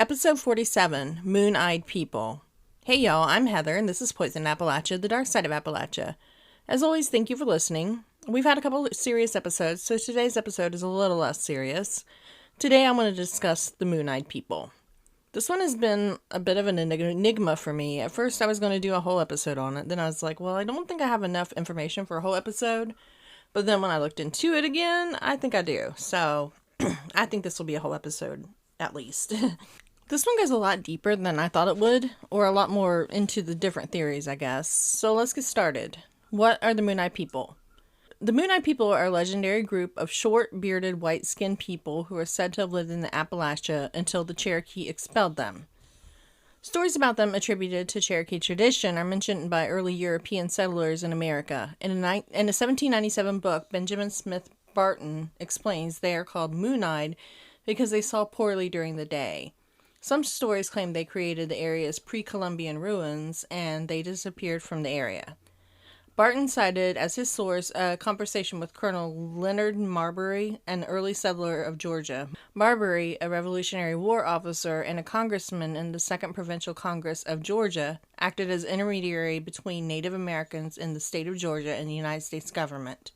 Episode 47, Moon-Eyed People. Hey y'all, I'm Heather, and this is Poison Appalachia, the dark side of Appalachia. As always, thank you for listening. We've had a couple of serious episodes, so today's episode is a little less serious. Today I want to discuss the Moon-Eyed People. This one has been a bit of an enigma for me. At first I was going to do a whole episode on it, then I was like, well, I don't think I have enough information for a whole episode. But then when I looked into it again, I think I do. So I think this will be a whole episode, at least. This one goes a lot deeper than I thought it would, or a lot more into the different theories, I guess. So let's get started. What are the Moon-Eyed People? The Moon-Eyed People are a legendary group of short, bearded, white-skinned people who are said to have lived in the Appalachia until the Cherokee expelled them. Stories about them attributed to Cherokee tradition are mentioned by early European settlers in America. In a 1797 book, Benjamin Smith Barton explains they are called moon-eyed because they saw poorly during the day. Some stories claim they created the area's pre-Columbian ruins, and they disappeared from the area. Barton cited as his source a conversation with Colonel Leonard Marbury, an early settler of Georgia. Marbury, a Revolutionary War officer and a congressman in the Second Provincial Congress of Georgia, acted as intermediary between Native Americans in the state of Georgia and the United States government.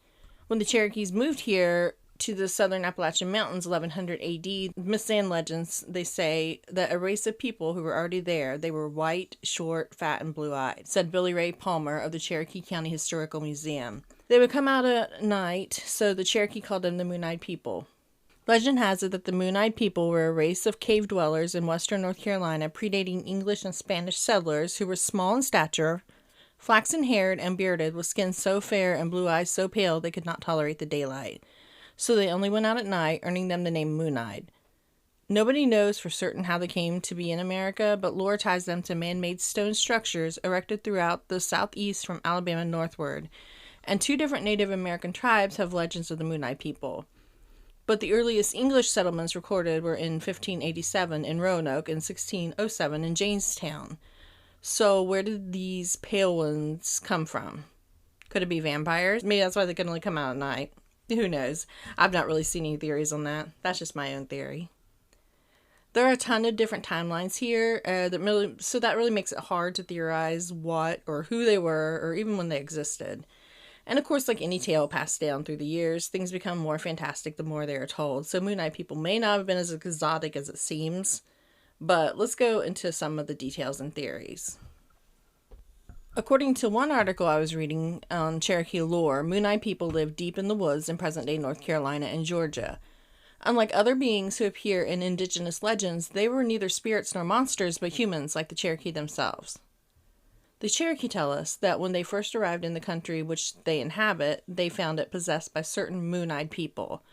When the Cherokees moved here to the southern Appalachian Mountains, 1100 AD, myths and legends, they say that a race of people who were already there, they were white, short, fat, and blue-eyed, said Billy Ray Palmer of the Cherokee County Historical Museum. They would come out at night, so the Cherokee called them the Moon-Eyed People. Legend has it that the Moon-Eyed People were a race of cave dwellers in western North Carolina, predating English and Spanish settlers who were small in stature, flaxen-haired and bearded, with skin so fair and blue eyes so pale they could not tolerate the daylight. So they only went out at night, earning them the name Moon-Eyed. Nobody knows for certain how they came to be in America, but lore ties them to man-made stone structures erected throughout the southeast from Alabama northward, and 2 different Native American tribes have legends of the Moon-Eyed People. But the earliest English settlements recorded were in 1587 in Roanoke and 1607 in Jamestown. So where did these pale ones come from? Could it be vampires? Maybe that's why they could only come out at night. Who knows? I've not really seen any theories on that. That's just my own theory. There are a ton of different timelines here, that really makes it hard to theorize what or who they were, or even when they existed. And of course, like any tale passed down through the years, things become more fantastic the more they are told. So Moon-Eyed People may not have been as exotic as it seems, but let's go into some of the details and theories. According to one article I was reading on Cherokee lore, Moon-Eyed People lived deep in the woods in present-day North Carolina and Georgia. Unlike other beings who appear in indigenous legends, they were neither spirits nor monsters, but humans like the Cherokee themselves. The Cherokee tell us that when they first arrived in the country which they inhabit, they found it possessed by certain moon-eyed people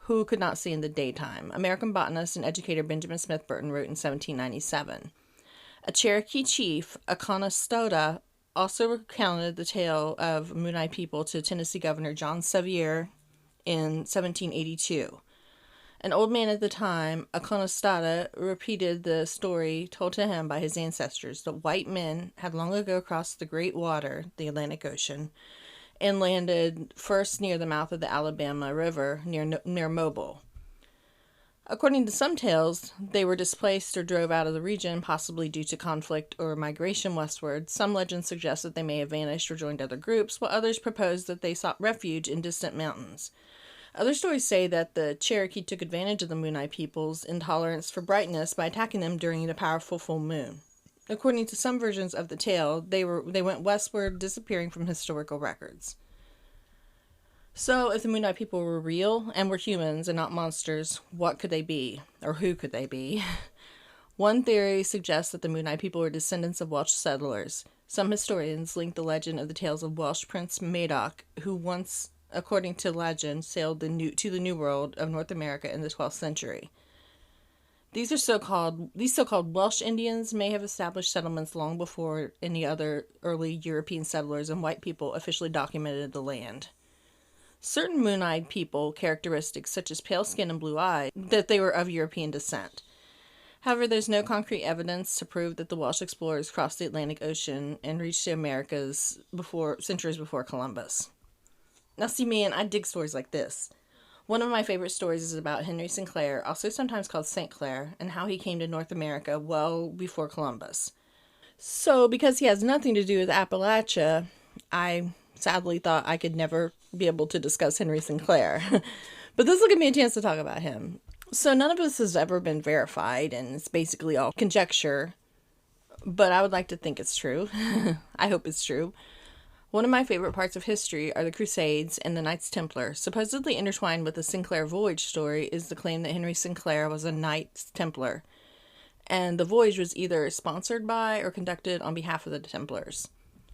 who could not see in the daytime. American botanist and educator Benjamin Smith Burton wrote in 1797. A Cherokee chief, Aconostota, also recounted the tale of Moon-Eyed People to Tennessee Governor John Sevier in 1782. An old man at the time, Aconostata, repeated the story told to him by his ancestors that white men had long ago crossed the Great Water, the Atlantic Ocean, and landed first near the mouth of the Alabama River near Mobile. According to some tales, they were displaced or drove out of the region, possibly due to conflict or migration westward. Some legends suggest that they may have vanished or joined other groups, while others propose that they sought refuge in distant mountains. Other stories say that the Cherokee took advantage of the Moon-Eyed People's intolerance for brightness by attacking them during the powerful full moon. According to some versions of the tale, they went westward, disappearing from historical records. So, if the Moon-Eyed People were real and were humans and not monsters, what could they be? Or who could they be? One theory suggests that the Moon-Eyed People were descendants of Welsh settlers. Some historians link the legend of the tales of Welsh Prince Madoc, who once, according to legend, sailed to the New World of North America in the 12th century. These so-called Welsh Indians may have established settlements long before any other early European settlers and white people officially documented the land. Certain Moon-Eyed People characteristics, such as pale skin and blue eyes, that they were of European descent. However, there's no concrete evidence to prove that the Welsh explorers crossed the Atlantic Ocean and reached the Americas centuries before Columbus. Now see, man, I dig stories like this. One of my favorite stories is about Henry Sinclair, also sometimes called St. Clair, and how he came to North America well before Columbus. So, because he has nothing to do with Appalachia, I sadly thought I could never be able to discuss Henry Sinclair. But this will give me a chance to talk about him. So, none of this has ever been verified, and it's basically all conjecture. But I would like to think it's true. I hope it's true. One of my favorite parts of history are the Crusades and the Knights Templar. Supposedly intertwined with the Sinclair voyage story is the claim that Henry Sinclair was a Knights Templar, and the voyage was either sponsored by or conducted on behalf of the Templars.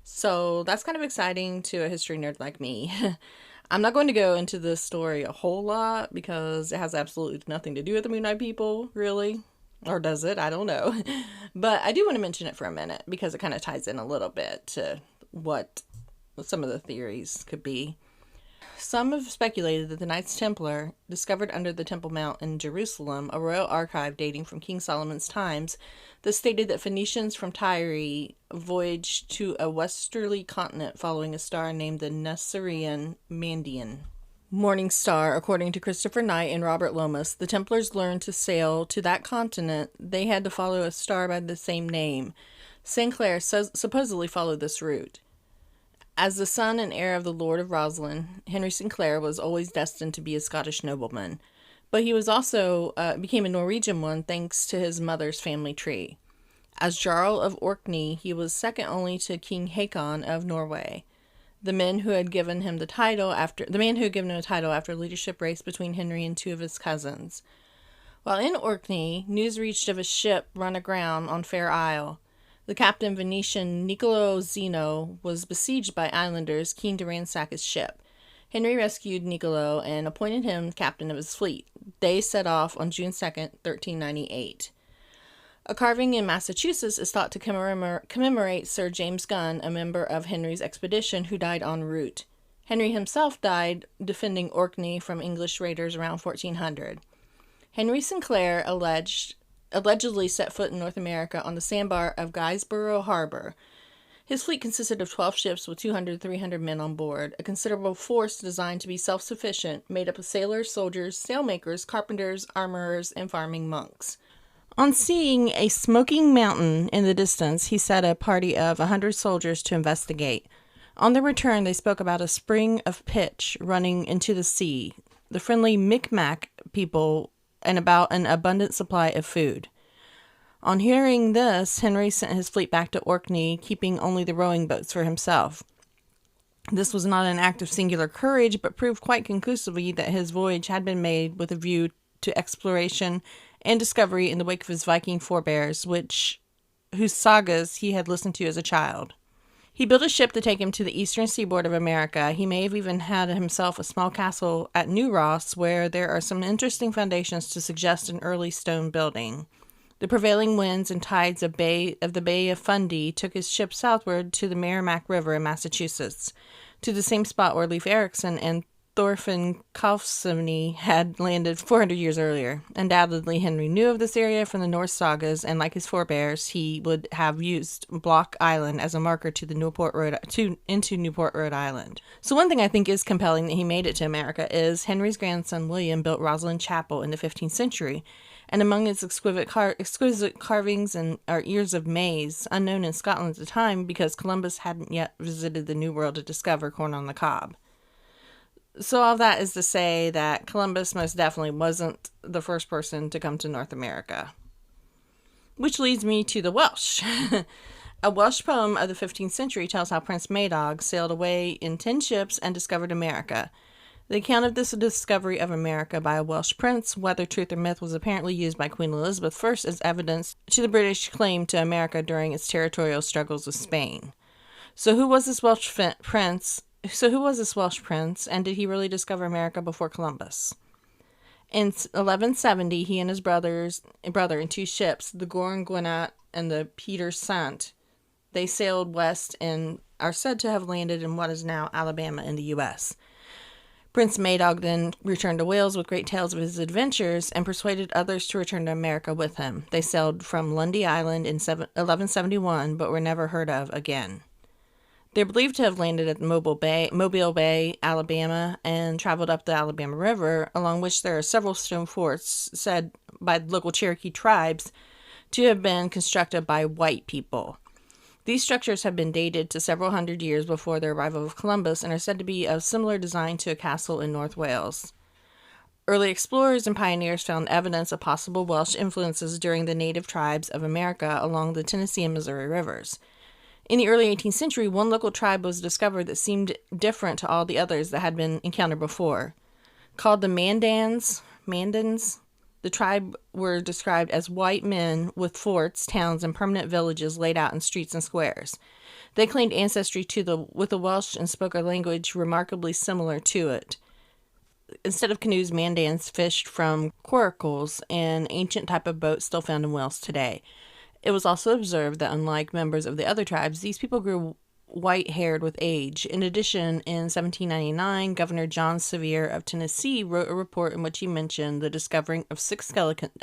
So that's kind of exciting to a history nerd like me. I'm not going to go into this story a whole lot because it has absolutely nothing to do with the Moon Knight people, really. Or does it? I don't know. But I do want to mention it for a minute because it kind of ties in a little bit to what some of the theories could be. Some have speculated that the Knights Templar discovered under the Temple Mount in Jerusalem a royal archive dating from King Solomon's times that stated that Phoenicians from Tyre voyaged to a westerly continent following a star named the Nestorian Mandian Morning Star. According to Christopher Knight and Robert Lomas, the Templars learned to sail to that continent. They had to follow a star by the same name. Sinclair supposedly followed this route. As the son and heir of the Lord of Roslin, Henry Sinclair was always destined to be a Scottish nobleman, but he was also became a Norwegian one thanks to his mother's family tree. As Jarl of Orkney, he was second only to King Haakon of Norway, the man who had given him the title after a leadership race between Henry and two of his cousins. While in Orkney, news reached of a ship run aground on Fair Isle. The captain Venetian Niccolo Zeno was besieged by islanders keen to ransack his ship. Henry rescued Niccolo and appointed him captain of his fleet. They set off on June 2nd, 1398. A carving in Massachusetts is thought to commemorate Sir James Gunn, a member of Henry's expedition who died en route. Henry himself died defending Orkney from English raiders around 1400. Henry Sinclair allegedly set foot in North America on the sandbar of Guysborough Harbor. His fleet consisted of 12 ships with 200 to 300 men on board, a considerable force designed to be self-sufficient, made up of sailors, soldiers, sailmakers, carpenters, armorers, and farming monks. On seeing a smoking mountain in the distance, he set a party of 100 soldiers to investigate. On their return, they spoke about a spring of pitch running into the sea, the friendly Micmac people, and about an abundant supply of food. On hearing this, Henry sent his fleet back to Orkney, keeping only the rowing boats for himself. This was not an act of singular courage, but proved quite conclusively that his voyage had been made with a view to exploration and discovery in the wake of his Viking forebears, whose sagas he had listened to as a child. He built a ship to take him to the eastern seaboard of America. He may have even had himself a small castle at New Ross, where there are some interesting foundations to suggest an early stone building. The prevailing winds and tides of the Bay of Fundy took his ship southward to the Merrimack River in Massachusetts, to the same spot where Leif Erikson and Thorfinn Karlsevne had landed 400 years earlier. Undoubtedly, Henry knew of this area from the Norse sagas, and like his forebears, he would have used Block Island as a marker to into Newport, Rhode Island. So one thing I think is compelling that he made it to America is Henry's grandson William built Rosslyn Chapel in the 15th century, and among its exquisite carvings are ears of maize, unknown in Scotland at the time because Columbus hadn't yet visited the New World to discover corn on the cob. So all that is to say that Columbus most definitely wasn't the first person to come to North America. Which leads me to the Welsh. A Welsh poem of the 15th century tells how Prince Madoc sailed away in 10 ships and discovered America. The account of this discovery of America by a Welsh prince, whether truth or myth, was apparently used by Queen Elizabeth I as evidence to the British claim to America during its territorial struggles with Spain. So who was this Welsh prince, and did he really discover America before Columbus? In 1170, he and his brother in 2 ships, the Gorn Gwenat and the Peter Sant, they sailed west and are said to have landed in what is now Alabama in the U.S. Prince Madoc then returned to Wales with great tales of his adventures and persuaded others to return to America with him. They sailed from Lundy Island in 1171, but were never heard of again. They're believed to have landed at Mobile Bay, Alabama, and traveled up the Alabama River, along which there are several stone forts said by local Cherokee tribes to have been constructed by white people. These structures have been dated to several hundred years before the arrival of Columbus and are said to be of similar design to a castle in North Wales. Early explorers and pioneers found evidence of possible Welsh influences during the native tribes of America along the Tennessee and Missouri rivers. In the early 18th century, one local tribe was discovered that seemed different to all the others that had been encountered before. Called the Mandans, the tribe were described as white men with forts, towns, and permanent villages laid out in streets and squares. They claimed ancestry with the Welsh and spoke a language remarkably similar to it. Instead of canoes, Mandans fished from coracles, an ancient type of boat still found in Wales today. It was also observed that unlike members of the other tribes, these people grew white-haired with age. In addition, in 1799, Governor John Sevier of Tennessee wrote a report in which he mentioned the discovering of 6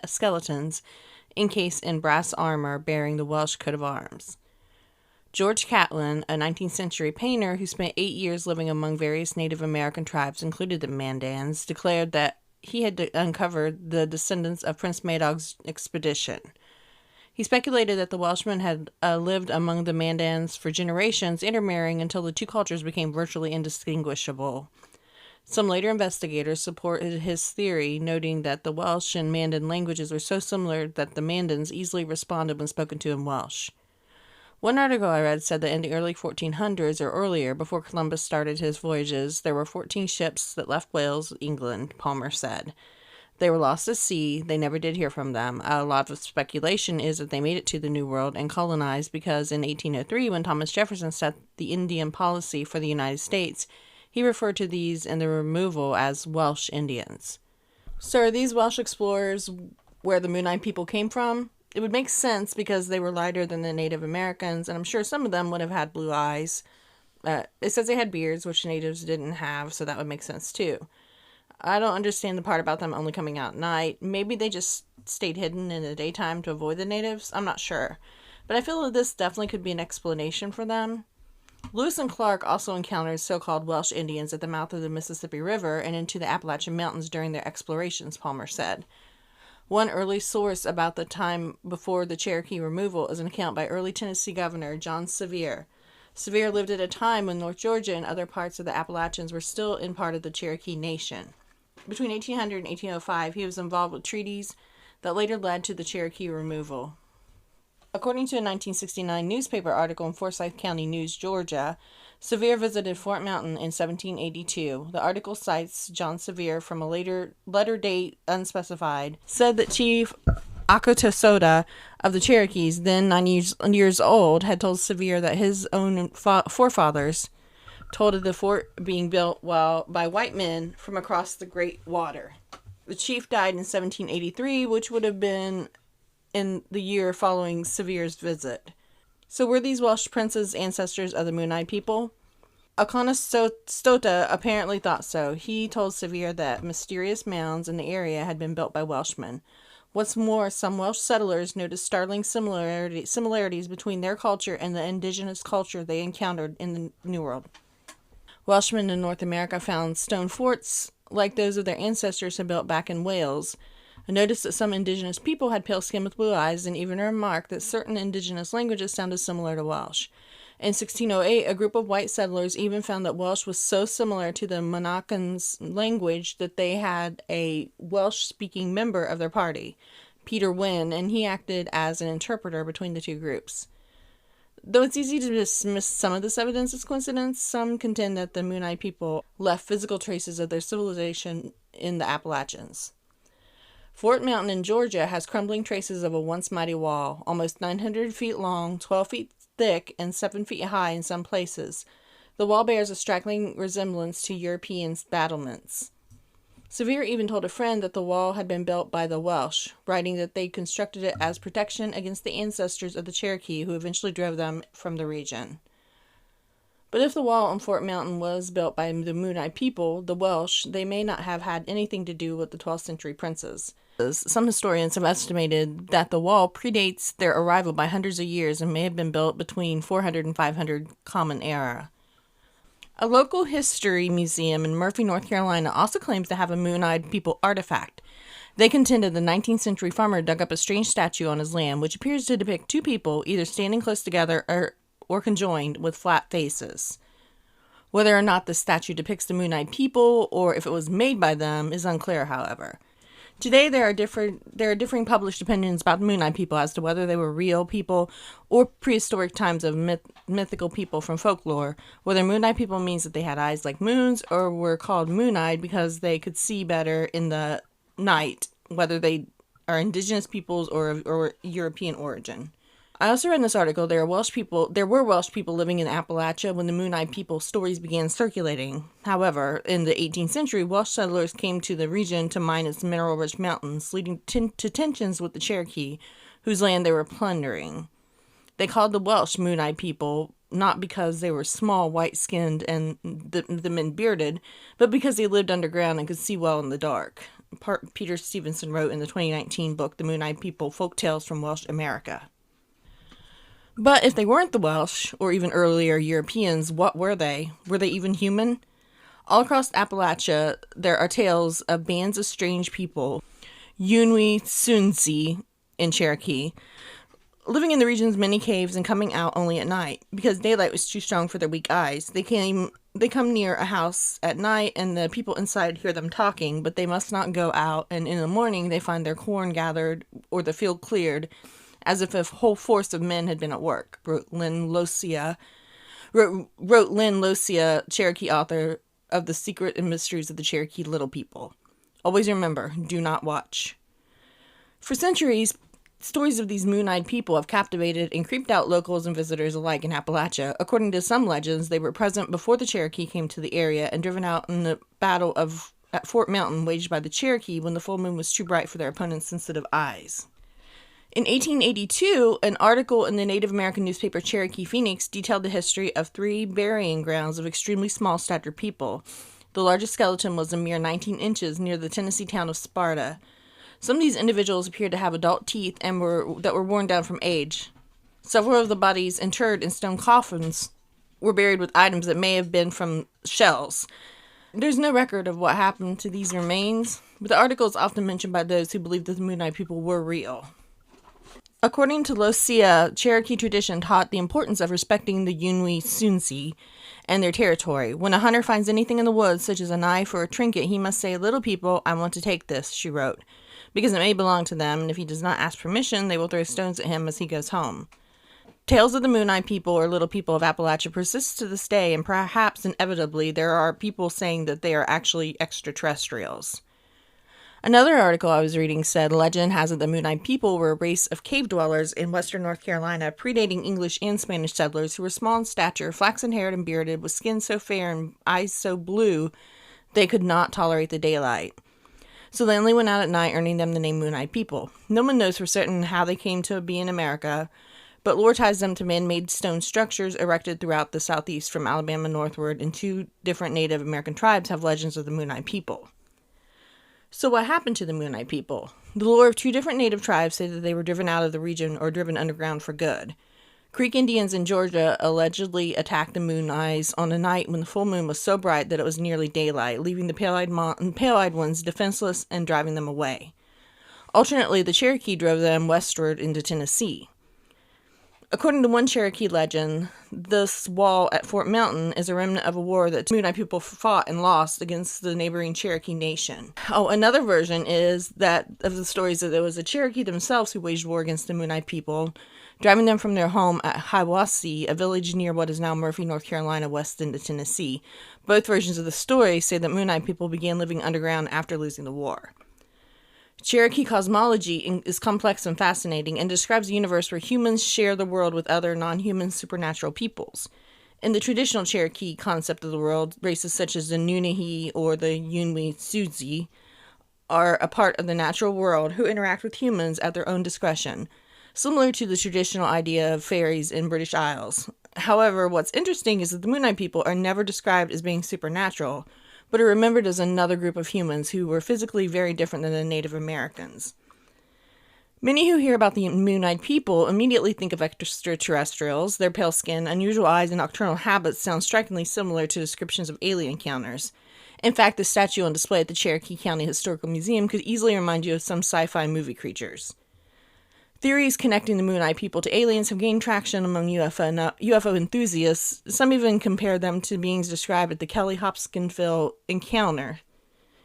skeletons encased in brass armor bearing the Welsh coat of arms. George Catlin, a 19th century painter who spent 8 years living among various Native American tribes, including the Mandans, declared that he had uncovered the descendants of Prince Madog's expedition. He speculated that the Welshmen had lived among the Mandans for generations, intermarrying until the two cultures became virtually indistinguishable. Some later investigators supported his theory, noting that the Welsh and Mandan languages were so similar that the Mandans easily responded when spoken to in Welsh. One article I read said that in the early 1400s or earlier, before Columbus started his voyages, there were 14 ships that left Wales, England, Palmer said. They were lost at sea. They never did hear from them. A lot of speculation is that they made it to the New World and colonized because in 1803, when Thomas Jefferson set the Indian policy for the United States, he referred to these and their removal as Welsh Indians. So are these Welsh explorers where the Moon-Eyed people came from? It would make sense because they were lighter than the Native Americans, and I'm sure some of them would have had blue eyes. It says they had beards, which natives didn't have, so that would make sense too. I don't understand the part about them only coming out at night. Maybe they just stayed hidden in the daytime to avoid the natives. I'm not sure. But I feel that this definitely could be an explanation for them. Lewis and Clark also encountered so-called Welsh Indians at the mouth of the Mississippi River and into the Appalachian Mountains during their explorations, Palmer said. One early source about the time before the Cherokee removal is an account by early Tennessee Governor John Sevier. Sevier lived at a time when North Georgia and other parts of the Appalachians were still in part of the Cherokee Nation. Between 1800 and 1805, he was involved with treaties that later led to the Cherokee removal. According to a 1969 newspaper article in Forsyth County News, Georgia, Sevier visited Fort Mountain in 1782. The article cites John Sevier from a letter date unspecified, said that Chief Akotosota of the Cherokees, then 9 years old, had told Sevier that his own forefathers told of the fort being built by white men from across the Great Water. The chief died in 1783, which would have been in the year following Sevier's visit. So were these Welsh princes ancestors of the Moon-Eyed people? Aconostota apparently thought so. He told Sevier that mysterious mounds in the area had been built by Welshmen. What's more, some Welsh settlers noticed startling similarities between their culture and the indigenous culture they encountered in the New World. Welshmen in North America found stone forts like those of their ancestors had built back in Wales. I noticed that some indigenous people had pale skin with blue eyes, and even remarked that certain indigenous languages sounded similar to Welsh. In 1608, a group of white settlers even found that Welsh was so similar to the Monacans' language that they had a Welsh-speaking member of their party, Peter Wynne, and he acted as an interpreter between the two groups. Though it's easy to dismiss some of this evidence as coincidence, some contend that the Moon-Eyed people left physical traces of their civilization in the Appalachians. Fort Mountain in Georgia has crumbling traces of a once mighty wall, almost 900 feet long, 12 feet thick, and 7 feet high in some places. The wall bears a striking resemblance to European battlements. Sevier even told a friend that the wall had been built by the Welsh, writing that they constructed it as protection against the ancestors of the Cherokee who eventually drove them from the region. But if the wall on Fort Mountain was built by the Moon-Eyed people, the Welsh, they may not have had anything to do with the 12th century princes. Some historians have estimated that the wall predates their arrival by hundreds of years and may have been built between 400 and 500 Common Era. A local history museum in Murphy, North Carolina also claims to have a moon-eyed people artifact. They contended the 19th century farmer dug up a strange statue on his land, which appears to depict two people either standing close together or conjoined with flat faces. Whether or not the statue depicts the moon-eyed people or if it was made by them is unclear, however. Today, there are differing published opinions about moon-eyed people as to whether they were real people or prehistoric times of mythical people from folklore, whether moon-eyed people means that they had eyes like moons or were called moon-eyed because they could see better in the night, whether they are indigenous peoples or European origin. I also read in this article there were Welsh people living in Appalachia when the moon-eyed people stories began circulating. However, in the 18th century, Welsh settlers came to the region to mine its mineral-rich mountains, leading to tensions with the Cherokee, whose land they were plundering. They called the Welsh moon-eyed people not because they were small, white-skinned, and the men bearded, but because they lived underground and could see well in the dark. Peter Stevenson wrote in the 2019 book, The Moon-Eyed People, Folktales from Welsh America. But if they weren't the Welsh, or even earlier Europeans, what were they? Were they even human? All across Appalachia, there are tales of bands of strange people, Yunwi Sunsi in Cherokee, living in the region's many caves and coming out only at night. Because daylight was too strong for their weak eyes, they come near a house at night, and the people inside hear them talking, but they must not go out, and in the morning they find their corn gathered or the field cleared, as if a whole force of men had been at work, wrote Lynn Losia, Cherokee author of The Secret and Mysteries of the Cherokee Little People. Always remember, do not watch. For centuries, stories of these moon-eyed people have captivated and creeped out locals and visitors alike in Appalachia. According to some legends, they were present before the Cherokee came to the area and driven out in the battle at Fort Mountain waged by the Cherokee when the full moon was too bright for their opponents' sensitive eyes. In 1882, an article in the Native American newspaper Cherokee Phoenix detailed the history of 3 burying grounds of extremely small-statured people. The largest skeleton was a mere 19 inches near the Tennessee town of Sparta. Some of these individuals appeared to have adult teeth and that were worn down from age. Several of the bodies interred in stone coffins were buried with items that may have been from shells. There's no record of what happened to these remains, but the article is often mentioned by those who believe that the moon-eyed people were real. According to Losia, Cherokee tradition taught the importance of respecting the Yunwi Sunsi and their territory. When a hunter finds anything in the woods, such as a knife or a trinket, he must say, "Little people, I want to take this," she wrote, because it may belong to them, and if he does not ask permission, they will throw stones at him as he goes home. Tales of the moon-eyed people or little people of Appalachia persist to this day, and perhaps inevitably there are people saying that they are actually extraterrestrials. Another article I was reading said legend has it the moon-eyed people were a race of cave dwellers in western North Carolina, predating English and Spanish settlers who were small in stature, flaxen-haired and bearded, with skin so fair and eyes so blue they could not tolerate the daylight. So they only went out at night, earning them the name moon-eyed people. No one knows for certain how they came to be in America, but lore ties them to man-made stone structures erected throughout the southeast from Alabama northward, and 2 different Native American tribes have legends of the moon-eyed people. So what happened to the moon-eyed people? The lore of 2 different native tribes say that they were driven out of the region or driven underground for good. Creek Indians in Georgia allegedly attacked the moon-eyes on a night when the full moon was so bright that it was nearly daylight, leaving the pale-eyed ones defenseless and driving them away. Alternately, the Cherokee drove them westward into Tennessee. According to one Cherokee legend, this wall at Fort Mountain is a remnant of a war that moon-eyed people fought and lost against the neighboring Cherokee nation. Another version is that of the stories that it was the Cherokee themselves who waged war against the moon-eyed people, driving them from their home at Hiwassee, a village near what is now Murphy, North Carolina, west into Tennessee. Both versions of the story say that moon-eyed people began living underground after losing the war. Cherokee cosmology is complex and fascinating and describes a universe where humans share the world with other non-human supernatural peoples. In the traditional Cherokee concept of the world, races such as the Nunahi or the Yunwi Sunsi are a part of the natural world who interact with humans at their own discretion, similar to the traditional idea of fairies in British Isles. However, what's interesting is that the moon-eyed people are never described as being supernatural, but are remembered as another group of humans who were physically very different than the Native Americans. Many who hear about the Moon-Eyed People immediately think of extraterrestrials. Their pale skin, unusual eyes, and nocturnal habits sound strikingly similar to descriptions of alien encounters. In fact, the statue on display at the Cherokee County Historical Museum could easily remind you of some sci-fi movie creatures. Theories connecting the Moon-Eyed People to aliens have gained traction among UFO enthusiasts. Some even compare them to beings described at the Kelly Hopkinsville encounter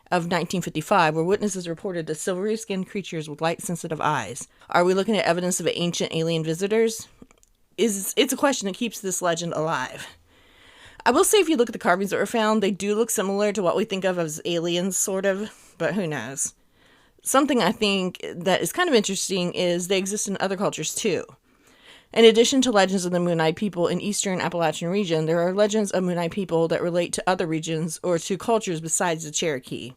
of 1955, where witnesses reported the silvery-skinned creatures with light-sensitive eyes. Are we looking at evidence of ancient alien visitors? It's a question that keeps this legend alive. I will say if you look at the carvings that were found, they do look similar to what we think of as aliens, sort of, but who knows. Something I think that is kind of interesting is they exist in other cultures too. In addition to legends of the Moon-Eyed People in eastern Appalachian region, there are legends of Moon-Eyed People that relate to other regions or to cultures besides the Cherokee.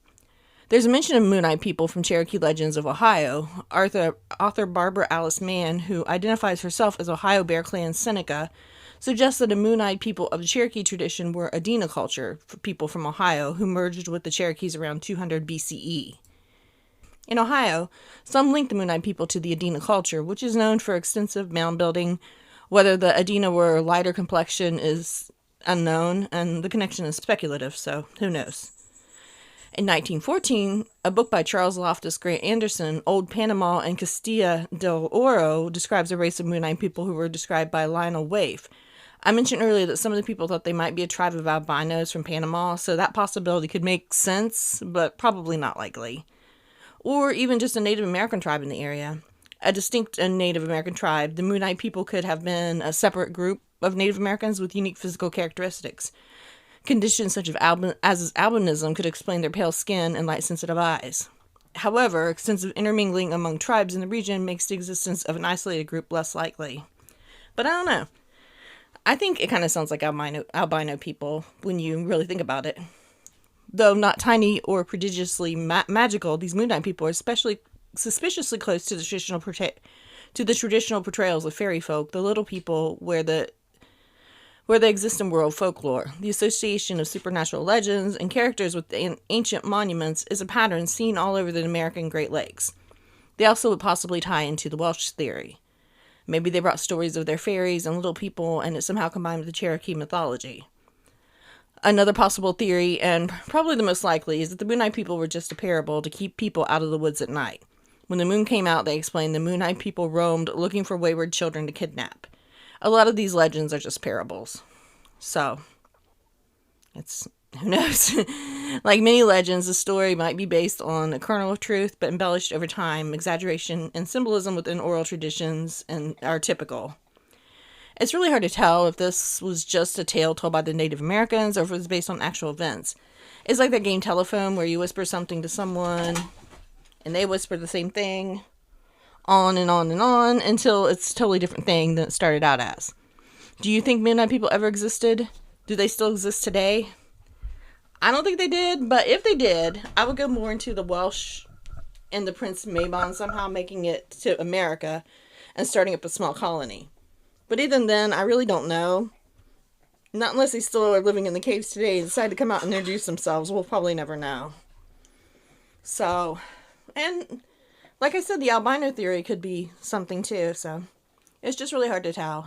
There's a mention of Moon-Eyed People from Cherokee Legends of Ohio. Author Barbara Alice Mann, who identifies herself as Ohio Bear Clan Seneca, suggests that the Moon-Eyed People of the Cherokee tradition were Adena culture, people from Ohio, who merged with the Cherokees around 200 BCE. In Ohio, some link the Moon-Eyed People to the Adena culture, which is known for extensive mound building. Whether the Adena were lighter complexion is unknown, and the connection is speculative, so who knows. In 1914, a book by Charles Loftus Grant Anderson, Old Panama and Castilla del Oro, describes a race of Moon-Eyed People who were described by Lionel Waif. I mentioned earlier that some of the people thought they might be a tribe of albinos from Panama, so that possibility could make sense, but probably not likely. Or even just a Native American tribe in the area. A distinct Native American tribe, the Moon-Eyed People could have been a separate group of Native Americans with unique physical characteristics. Conditions such as albinism could explain their pale skin and light-sensitive eyes. However, extensive intermingling among tribes in the region makes the existence of an isolated group less likely. But I don't know. I think it kind of sounds like albino people when you really think about it. Though not tiny or prodigiously magical, these Moon-Eyed People are especially suspiciously close to the traditional portrayals of fairy folk, the little people where they exist in world folklore. The association of supernatural legends and characters with ancient monuments is a pattern seen all over the American Great Lakes. They also would possibly tie into the Welsh theory. Maybe they brought stories of their fairies and little people, and it somehow combined with the Cherokee mythology. Another possible theory, and probably the most likely, is that the Moon-Eyed People were just a parable to keep people out of the woods at night. When the moon came out, they explained the Moon-Eyed People roamed looking for wayward children to kidnap. A lot of these legends are just parables. So, who knows? Like many legends, the story might be based on a kernel of truth, but embellished over time. Exaggeration and symbolism within oral traditions are typical. It's really hard to tell if this was just a tale told by the Native Americans or if it was based on actual events. It's like that game Telephone where you whisper something to someone and they whisper the same thing on and on and on until it's a totally different thing than it started out as. Do you think Moon-Eyed People ever existed? Do they still exist today? I don't think they did, but if they did, I would go more into the Welsh and the Prince Mabon somehow making it to America and starting up a small colony. But even then, I really don't know. Not unless they still are living in the caves today and decide to come out and introduce themselves. We'll probably never know. So, and like I said, the albino theory could be something too. So, it's just really hard to tell.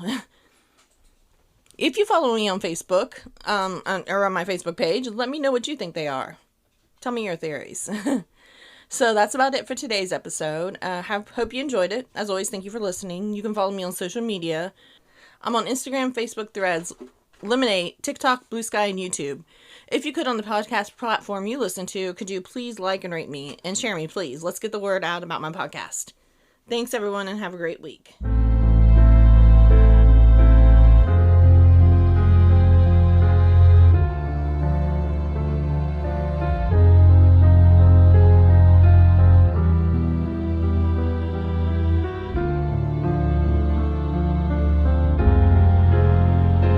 If you follow me on Facebook, or on my Facebook page, let me know what you think they are. Tell me your theories. So that's about it for today's episode. Hope you enjoyed it. As always, thank you for listening. You can follow me on social media. I'm on Instagram, Facebook, Threads, Lemonade, TikTok, Blue Sky, and YouTube. If you could on the podcast platform you listen to, could you please like and rate me and share me, please? Let's get the word out about my podcast. Thanks, everyone, and have a great week.